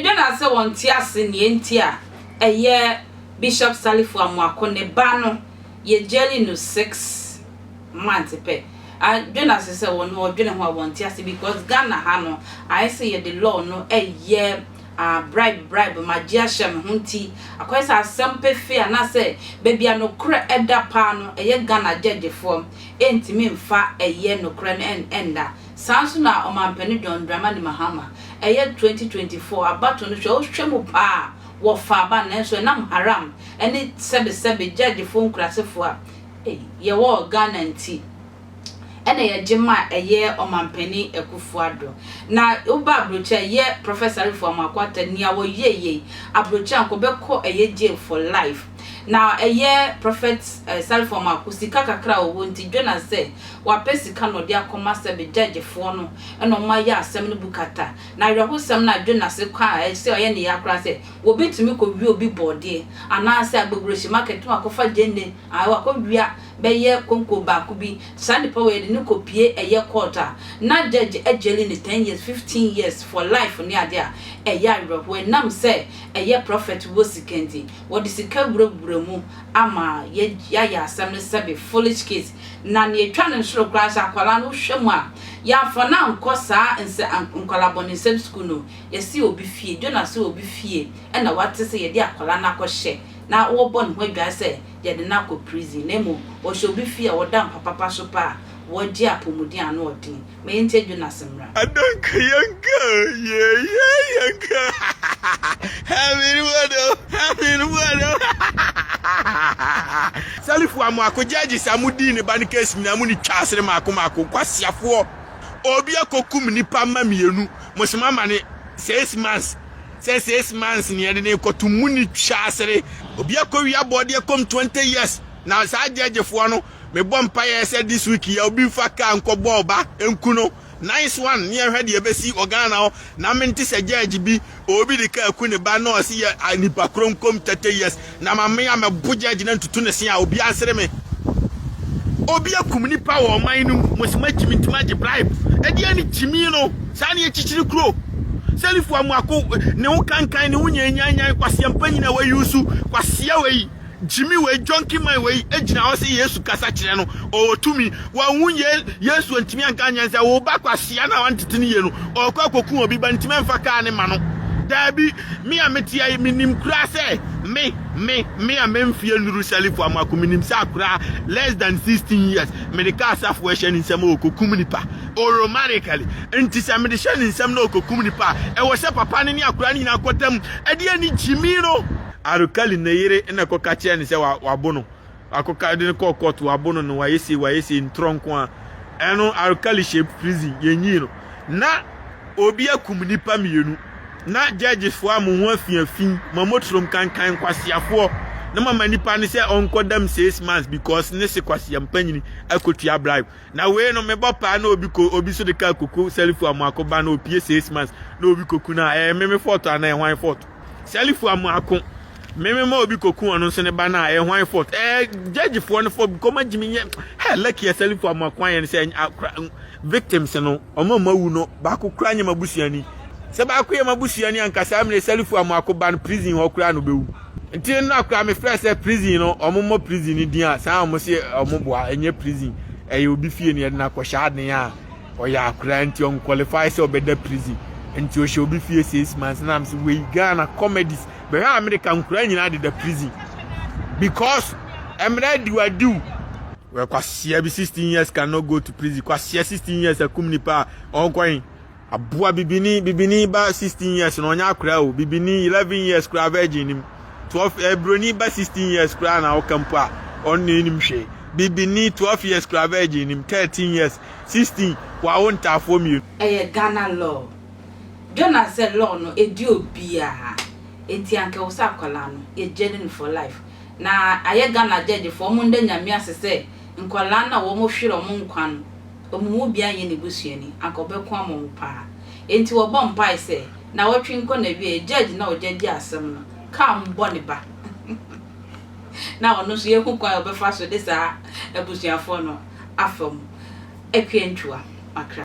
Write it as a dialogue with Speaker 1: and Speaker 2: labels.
Speaker 1: Jonas say won ti ase ne enti a eye Bishop Salifu Amoako ne ba no ye jelly no 6 months pe. Jonas say won no dwene ho won ti ase because Ghana ha no I say ye the law no eye bribe magia shem hunti akwesa asempe fe na say baby anokra eda pa no eye Ghana judge form entimi mfa eye nokra no enda sanso na omampani John drama ni mahama eye 2024 abato no hwemu pa wo fa ba na so nam haram ene sebe judge form krasefo a ye wo Ghana nti ene ye jema eye omampani ekufuado na uba abrocha ye professor Salifu Amoako atani awo ye abrocha ankobeko eye jail for life na eye prophet Salifu Amoako sika kakra owo nti Jonas say wa pesika no de akoma sebe judge fo no eno ma ya asem no bukata na yehosem na Jonas kwa say oye ne yakra say obetumi ko wi obi bode ana say agbogoroshi market ma kofa jende awa ko wia beye konko ba ku bi sande power de ni kopie eye quarter na judge ejeli ni 10 years 15 years for life ni ade a eye awerho nam say eye prophet wo sikenti wo de sika bureburemu ama ye ya asem ne sebe foolish case na ne etwa ne nsoro class akwala no hwemu a ya fa na nkosa nse nkwala boni same school no ye si obi fie Jonas obi fie e na wate se ye de akwala na akɔhye na wo bon ho adwa se ye de na ko prison nemo wo shobi fie wo dan papa so pa wo di apomudi anu odin me nte Jonas mra
Speaker 2: adanka yanka yanka having wado Salifu Amoako judge samudi ne ban case mi na mu ni twasere maako kwasiafo obi akokum nipa mamienu mosema mane 6 months say 6 months ni ede ne kotumu ni twasere obi akowi abode kom 20 years na sa judge fo no me bompa ye say this week ya obi fa ka nkobo oba enku no nice one near head ye besi organa na menti se judge bi obi de ka ku ne ba no si ya nipa krom kom 30 years na mame ya me bu judge na tutu ne se ya obi asere me obi akum nipa wo man no mosima chimintima je bribe e de ni chimi no sa ne chichiri kro Salifu Amoako ne wo kankan ne wo nyanyan kwase ampanyina wa yusu kwase wei Jimmy we junkie my way ejina ho se Yesu kasa kire no o tumi wa wunye Yesu antimi anka nyansa wo ba kwase na wantete ne ye no o kwa koku obi ba ntimi mfa ka ne ma no dabi me ametia minim kura se me amemfie nuru Salifu Amoako minim sa kura less than 16 years me de ka asafo ehye ni nsem okokum nipa o romantically enti se me de hye ni nsem na okokum nipa e wo se papa ne akura ni na kotam e de ani Jimmy no arukali na yire na koka chia ni se wabono akoka de ko court wabono no wayesi ntronko a eno arukali shape prison yenyi no na obi akum nipa mienu na judges fo amu ho afiafin mamotrom kankan kwasiafo na mama nipa ni se onkodam 6 months because ne se kwasiampanyini akotua bribe na we no mebopa na obi so de ka koku Salifu Amoako ba na opie 6 months na obi koku na meme photo ana ehwan photo Salifu Amoako meme ma obi koku ono so ne ba na ehwan photo judge fo no for because Jimmy lucky Salifu Amoako an se victims no omo mawu no ba kokura nya mabusuani se ba ko ye mabusuani ankasa amne Salifu Amoako ban prison ho kura no bewu nti na akura me fresh prison no omo prison ni dia sa omo se omo boa enye prison obi fie ne na ko sha ne ya o ya akura nti on qualify se obeda prison nti o she obi fie 6 months na am se we Ghana comedies be American kura nyina de the prison because emre do we kwasia bi 16 years cannot go to prison kwasia 16 years akum nipa on kwan aboa bibini ba 16 years no nya akura o bibini 11 years kura virgin nim 12 broni ba 16 years kura na okampa on nim hwe bibini 12 years kura virgin nim 13 years 16 wa wonta for me
Speaker 1: Ghana law Jonas said law no edi obia enti anke wosa akwala no ye journey for life na aye Ghana judge for munde nyame asese nkwala na wo mo hwere mo nkwan omumu bia ye ne busuani akobeko amompa enti wo bompa ise na wotwe nko na wie judge na ojeje asem no ka mbo ne ba na ono so ye kukwa obefa so de sa abusuafo no afom ekwentua akra